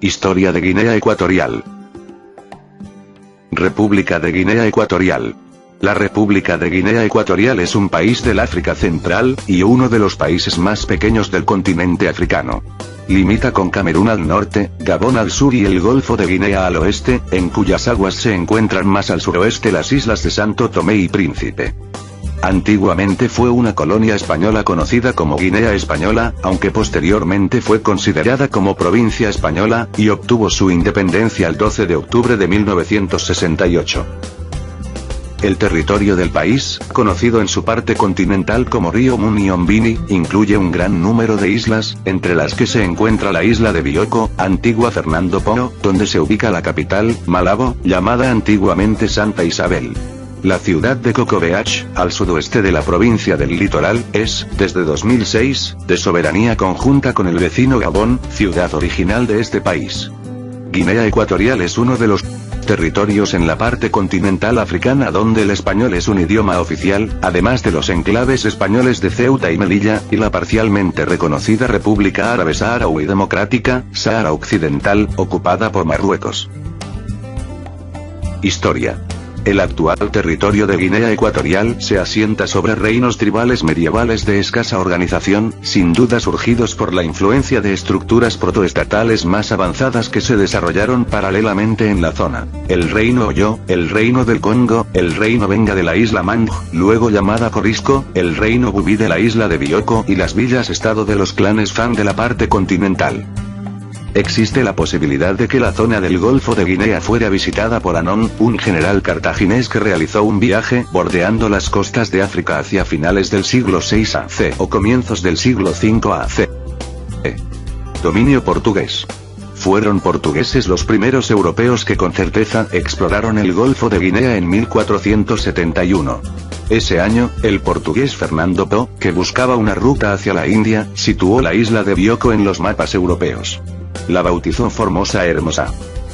Historia de Guinea Ecuatorial. República de Guinea Ecuatorial. La República de Guinea Ecuatorial es un país del África Central, y uno de los países más pequeños del continente africano. Limita con Camerún al norte, Gabón al sur y el Golfo de Guinea al oeste, en cuyas aguas se encuentran más al suroeste las islas de Santo Tomé y Príncipe. Antiguamente fue una colonia española conocida como Guinea Española, aunque posteriormente fue considerada como provincia española, y obtuvo su independencia el 12 de octubre de 1968. El territorio del país, conocido en su parte continental como Río Muni-Ombini, incluye un gran número de islas, entre las que se encuentra la isla de Bioko, antigua Fernando Poo, donde se ubica la capital, Malabo, llamada antiguamente Santa Isabel. La ciudad de Cocobeach, al sudoeste de la provincia del Litoral, es, desde 2006, de soberanía conjunta con el vecino Gabón, ciudad original de este país. Guinea Ecuatorial es uno de los territorios en la parte continental africana donde el español es un idioma oficial, además de los enclaves españoles de Ceuta y Melilla, y la parcialmente reconocida República Árabe Saharaui Democrática, Sahara Occidental, ocupada por Marruecos. Historia. El actual territorio de Guinea Ecuatorial se asienta sobre reinos tribales medievales de escasa organización, sin duda surgidos por la influencia de estructuras protoestatales más avanzadas que se desarrollaron paralelamente en la zona. El reino Oyo, el reino del Congo, el reino Benga de la isla Manj, luego llamada Corisco, el reino Bubi de la isla de Bioko y las villas-estado de los clanes Fan de la parte continental. Existe la posibilidad de que la zona del Golfo de Guinea fuera visitada por Anón, un general cartaginés que realizó un viaje bordeando las costas de África hacia finales del siglo VI AC o comienzos del siglo V AC. Dominio portugués. Fueron portugueses los primeros europeos que con certeza exploraron el Golfo de Guinea en 1471. Ese año, el portugués Fernando Poo, que buscaba una ruta hacia la India, situó la isla de Bioko en los mapas europeos. La bautizó Formosa Hermosa.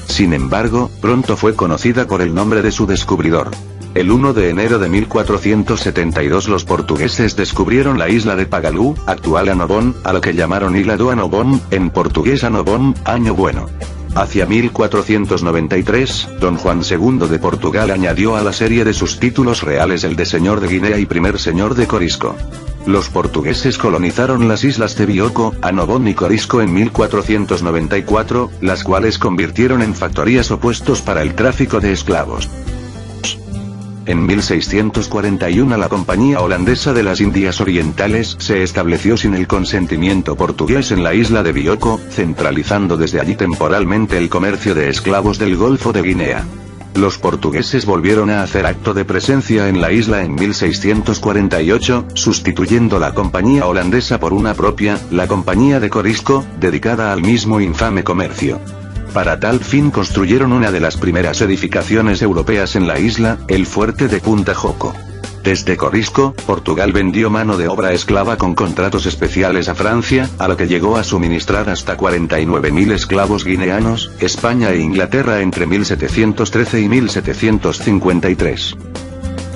Sin embargo, pronto fue conocida por el nombre de su descubridor. El 1 de enero de 1472 los portugueses descubrieron la isla de Pagalú, actual Anobón, a lo que llamaron Ilha do Anobón, en portugués Anobón, año bueno. Hacia 1493, don Juan II de Portugal añadió a la serie de sus títulos reales el de Señor de Guinea y primer Señor de Corisco. Los portugueses colonizaron las islas de Bioko, Anobón y Corisco en 1494, las cuales convirtieron en factorías o puestos para el tráfico de esclavos. En 1641 la Compañía Holandesa de las Indias Orientales se estableció sin el consentimiento portugués en la isla de Bioko, centralizando desde allí temporalmente el comercio de esclavos del Golfo de Guinea. Los portugueses volvieron a hacer acto de presencia en la isla en 1648, sustituyendo la compañía holandesa por una propia, la Compañía de Corisco, dedicada al mismo infame comercio. Para tal fin construyeron una de las primeras edificaciones europeas en la isla, el fuerte de Punta Joko. Desde Corisco, Portugal vendió mano de obra esclava con contratos especiales a Francia, a lo que llegó a suministrar hasta 49.000 esclavos guineanos, España e Inglaterra entre 1713 y 1753.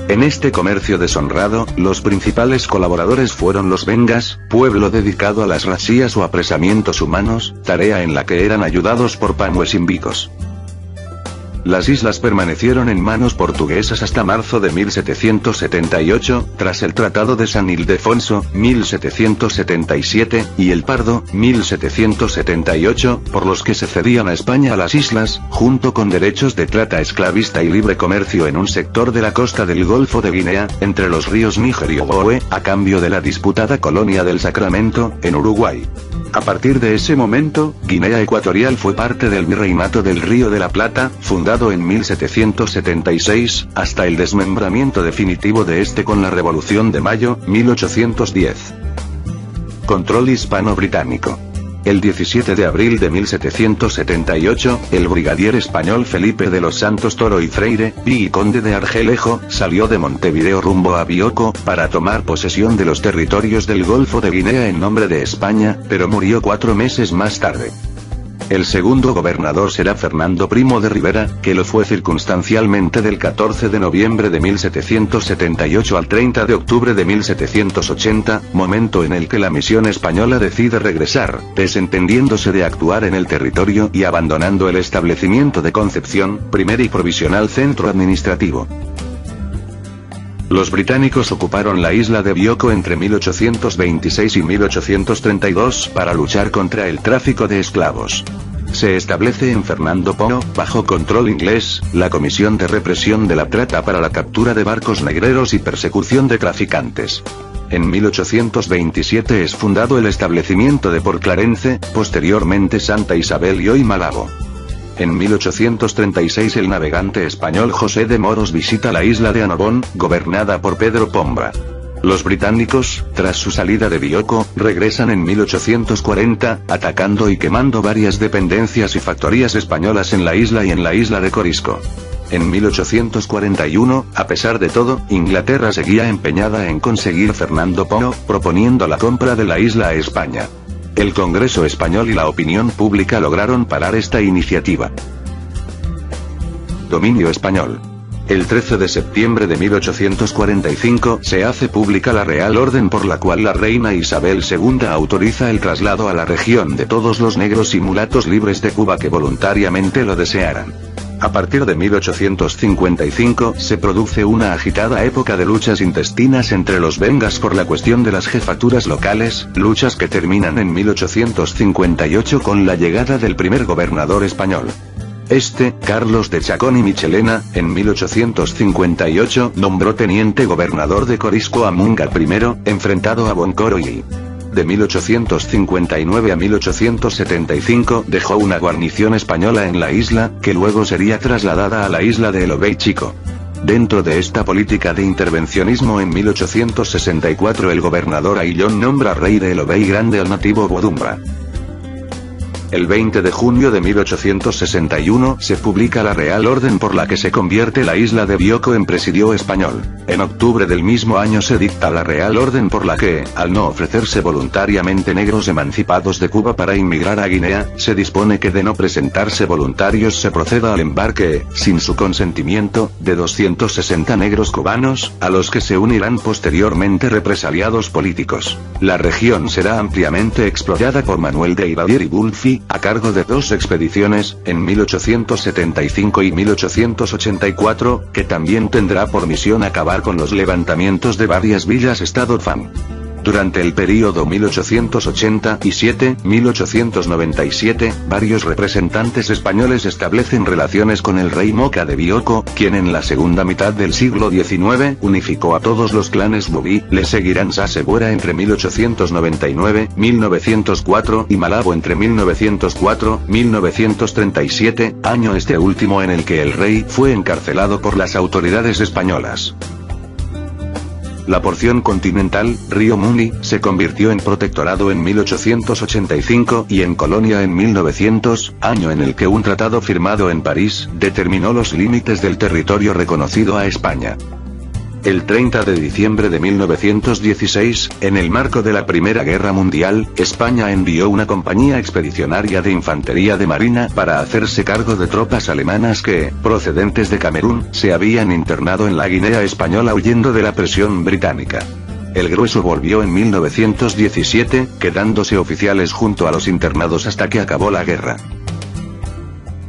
En este comercio deshonrado, los principales colaboradores fueron los Bengas, pueblo dedicado a las razías o apresamientos humanos, tarea en la que eran ayudados por pamuesimbicos. Las islas permanecieron en manos portuguesas hasta marzo de 1778, tras el Tratado de San Ildefonso, 1777, y el Pardo, 1778, por los que se cedían a España a las islas, junto con derechos de trata esclavista y libre comercio en un sector de la costa del Golfo de Guinea, entre los ríos Níger y Ogowe, a cambio de la disputada colonia del Sacramento, en Uruguay. A partir de ese momento, Guinea Ecuatorial fue parte del Virreinato del Río de la Plata, fundado en 1776, hasta el desmembramiento definitivo de este con la Revolución de Mayo, 1810. Control hispano-británico. El 17 de abril de 1778, el brigadier español Felipe de los Santos Toro y Freire, conde de Argelejo, salió de Montevideo rumbo a Bioko, para tomar posesión de los territorios del Golfo de Guinea en nombre de España, pero murió 4 meses más tarde. El segundo gobernador será Fernando Primo de Rivera, que lo fue circunstancialmente del 14 de noviembre de 1778 al 30 de octubre de 1780, momento en el que la misión española decide regresar, desentendiéndose de actuar en el territorio y abandonando el establecimiento de Concepción, primer y provisional centro administrativo. Los británicos ocuparon la isla de Bioko entre 1826 y 1832 para luchar contra el tráfico de esclavos. Se establece en Fernando Po, bajo control inglés, la Comisión de Represión de la Trata para la captura de barcos negreros y persecución de traficantes. En 1827 es fundado el establecimiento de Port Clarence, posteriormente Santa Isabel y hoy Malabo. En 1836 el navegante español José de Moros visita la isla de Annobón, gobernada por Pedro Pomba. Los británicos, tras su salida de Bioko, regresan en 1840, atacando y quemando varias dependencias y factorías españolas en la isla y en la isla de Corisco. En 1841, a pesar de todo, Inglaterra seguía empeñada en conseguir Fernando Po, proponiendo la compra de la isla a España. El Congreso español y la opinión pública lograron parar esta iniciativa. Dominio español. El 13 de septiembre de 1845 se hace pública la Real Orden por la cual la reina Isabel II autoriza el traslado a la región de todos los negros y mulatos libres de Cuba que voluntariamente lo desearan. A partir de 1855 se produce una agitada época de luchas intestinas entre los vengas por la cuestión de las jefaturas locales, luchas que terminan en 1858 con la llegada del primer gobernador español. Carlos de Chacón y Michelena, en 1858 nombró teniente gobernador de Corisco a Munga I, enfrentado a Boncoroy. De 1859 a 1875 dejó una guarnición española en la isla, que luego sería trasladada a la isla de Elobey Chico. Dentro de esta política de intervencionismo en 1864 el gobernador Ayllón nombra rey de Elobey Grande al nativo Bodumbra. El 20 de junio de 1861 se publica la Real Orden por la que se convierte la isla de Bioko en presidio español. En octubre del mismo año se dicta la Real Orden por la que, al no ofrecerse voluntariamente negros emancipados de Cuba para inmigrar a Guinea, se dispone que de no presentarse voluntarios se proceda al embarque, sin su consentimiento, de 260 negros cubanos, a los que se unirán posteriormente represaliados políticos. La región será ampliamente explorada por Manuel de Ibadier y Bulfi, a cargo de dos expediciones, en 1875 y 1884, que también tendrá por misión acabar con los levantamientos de varias villas-estado FAN. Durante el período 1887-1897, varios representantes españoles establecen relaciones con el rey Moca de Bioko, quien en la segunda mitad del siglo XIX unificó a todos los clanes Bubi. Le seguirán Sasebuera entre 1899-1904 y Malabo entre 1904-1937, año este último en el que el rey fue encarcelado por las autoridades españolas. La porción continental, Río Muni, se convirtió en protectorado en 1885 y en colonia en 1900, año en el que un tratado firmado en París determinó los límites del territorio reconocido a España. El 30 de diciembre de 1916, en el marco de la Primera Guerra Mundial, España envió una compañía expedicionaria de infantería de marina para hacerse cargo de tropas alemanas que, procedentes de Camerún, se habían internado en la Guinea española huyendo de la presión británica. El grueso volvió en 1917, quedándose oficiales junto a los internados hasta que acabó la guerra.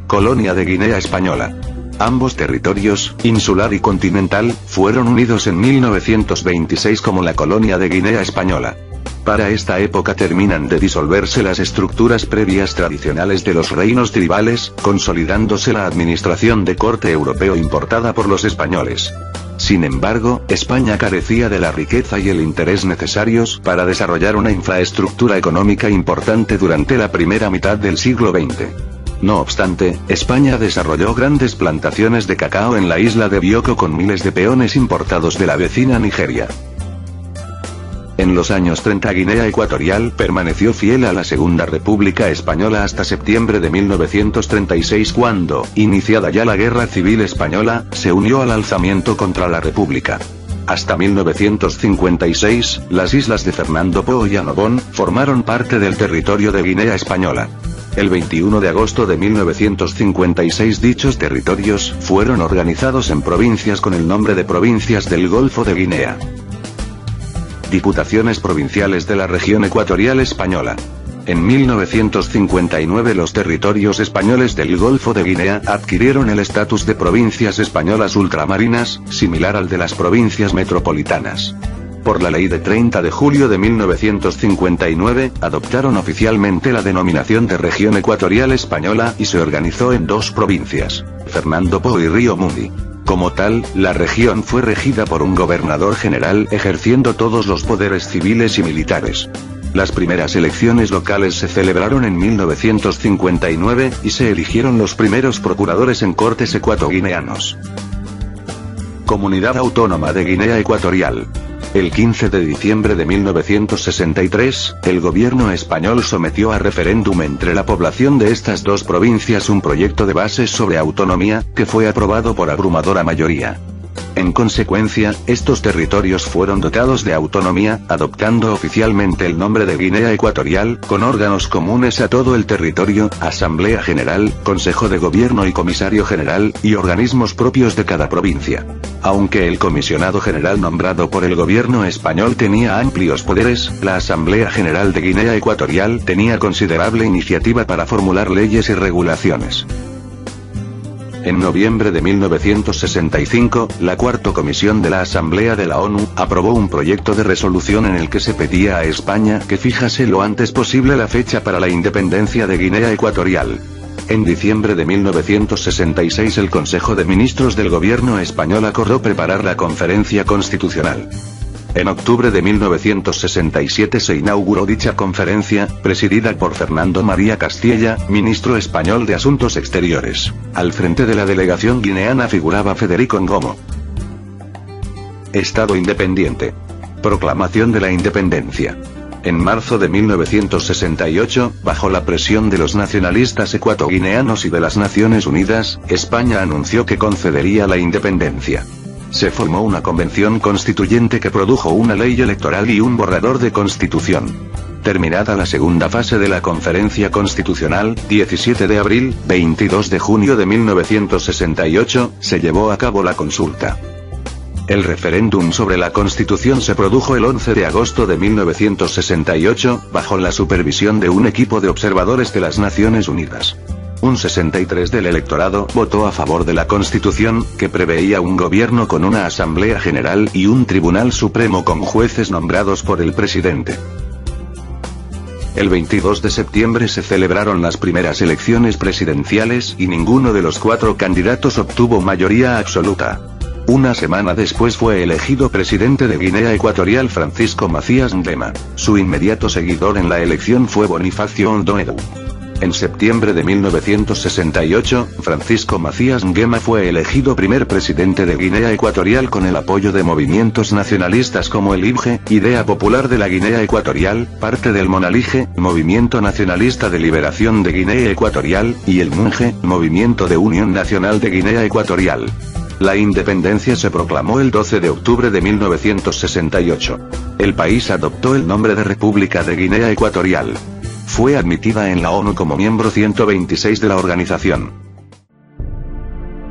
Colonia de Guinea Española. Ambos territorios, insular y continental, fueron unidos en 1926 como la Colonia de Guinea Española. Para esta época terminan de disolverse las estructuras previas tradicionales de los reinos tribales, consolidándose la administración de corte europeo importada por los españoles. Sin embargo, España carecía de la riqueza y el interés necesarios para desarrollar una infraestructura económica importante durante la primera mitad del siglo XX. No obstante, España desarrolló grandes plantaciones de cacao en la isla de Bioko con miles de peones importados de la vecina Nigeria. En los años 30 Guinea Ecuatorial permaneció fiel a la Segunda República Española hasta septiembre de 1936 cuando, iniciada ya la Guerra Civil Española, se unió al alzamiento contra la República. Hasta 1956, las islas de Fernando Po y Annobón formaron parte del territorio de Guinea Española. El 21 de agosto de 1956 dichos territorios fueron organizados en provincias con el nombre de Provincias del Golfo de Guinea. Diputaciones provinciales de la región ecuatorial española. En 1959 los territorios españoles del Golfo de Guinea adquirieron el estatus de provincias españolas ultramarinas, similar al de las provincias metropolitanas. Por la ley de 30 de julio de 1959, adoptaron oficialmente la denominación de región ecuatorial española y se organizó en dos provincias, Fernando Po y Río Muni. Como tal, la región fue regida por un gobernador general ejerciendo todos los poderes civiles y militares. Las primeras elecciones locales se celebraron en 1959 y se eligieron los primeros procuradores en cortes ecuatoguineanos. Comunidad Autónoma de Guinea Ecuatorial. El 15 de diciembre de 1963, el gobierno español sometió a referéndum entre la población de estas dos provincias un proyecto de bases sobre autonomía, que fue aprobado por abrumadora mayoría. En consecuencia, estos territorios fueron dotados de autonomía, adoptando oficialmente el nombre de Guinea Ecuatorial, con órganos comunes a todo el territorio, Asamblea General, Consejo de Gobierno y Comisario General, y organismos propios de cada provincia. Aunque el comisionado general nombrado por el gobierno español tenía amplios poderes, la Asamblea General de Guinea Ecuatorial tenía considerable iniciativa para formular leyes y regulaciones. En noviembre de 1965, la Cuarta Comisión de la Asamblea de la ONU aprobó un proyecto de resolución en el que se pedía a España que fijase lo antes posible la fecha para la independencia de Guinea Ecuatorial. En diciembre de 1966 el Consejo de Ministros del Gobierno español acordó preparar la Conferencia Constitucional. En octubre de 1967 se inauguró dicha conferencia, presidida por Fernando María Castilla, ministro español de Asuntos Exteriores. Al frente de la delegación guineana figuraba Federico Ngomo. Estado independiente. Proclamación de la independencia. En marzo de 1968, bajo la presión de los nacionalistas ecuatoguineanos y de las Naciones Unidas, España anunció que concedería la independencia. Se formó una convención constituyente que produjo una ley electoral y un borrador de constitución. Terminada la segunda fase de la conferencia constitucional, 17 de abril, 22 de junio de 1968, se llevó a cabo la consulta. El referéndum sobre la Constitución se produjo el 11 de agosto de 1968, bajo la supervisión de un equipo de observadores de las Naciones Unidas. Un 63% del electorado votó a favor de la Constitución, que preveía un gobierno con una Asamblea General y un Tribunal Supremo con jueces nombrados por el presidente. El 22 de septiembre se celebraron las primeras elecciones presidenciales y ninguno de los 4 candidatos obtuvo mayoría absoluta. Una semana después fue elegido presidente de Guinea Ecuatorial Francisco Macías Nguema. Su inmediato seguidor en la elección fue Bonifacio Ondoedu. En septiembre de 1968, Francisco Macías Nguema fue elegido primer presidente de Guinea Ecuatorial con el apoyo de movimientos nacionalistas como el IBGE, Idea Popular de la Guinea Ecuatorial, parte del Monalige, Movimiento Nacionalista de Liberación de Guinea Ecuatorial, y el MUNGE, Movimiento de Unión Nacional de Guinea Ecuatorial. La independencia se proclamó el 12 de octubre de 1968. El país adoptó el nombre de República de Guinea Ecuatorial. Fue admitida en la ONU como miembro 126 de la organización.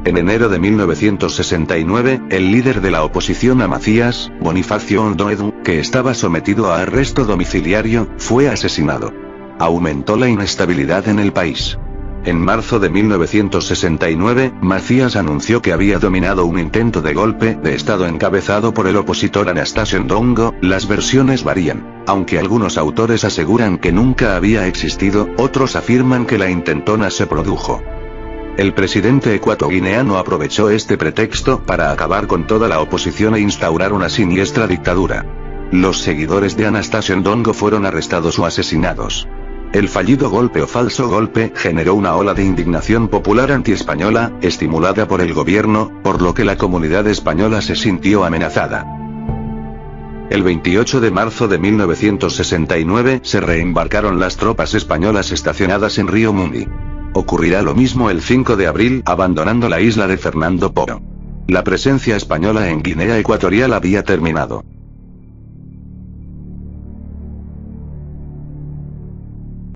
En enero de 1969, el líder de la oposición a Macías, Bonifacio Ondoedu, que estaba sometido a arresto domiciliario, fue asesinado. Aumentó la inestabilidad en el país. En marzo de 1969, Macías anunció que había dominado un intento de golpe de Estado encabezado por el opositor Anastasio Ndongo. Las versiones varían. Aunque algunos autores aseguran que nunca había existido, otros afirman que la intentona se produjo. El presidente ecuatoguineano aprovechó este pretexto para acabar con toda la oposición e instaurar una siniestra dictadura. Los seguidores de Anastasio Ndongo fueron arrestados o asesinados. El fallido golpe o falso golpe generó una ola de indignación popular antiespañola, estimulada por el gobierno, por lo que la comunidad española se sintió amenazada. El 28 de marzo de 1969 se reembarcaron las tropas españolas estacionadas en Río Muni. Ocurrirá lo mismo el 5 de abril, abandonando la isla de Fernando Po. La presencia española en Guinea Ecuatorial había terminado.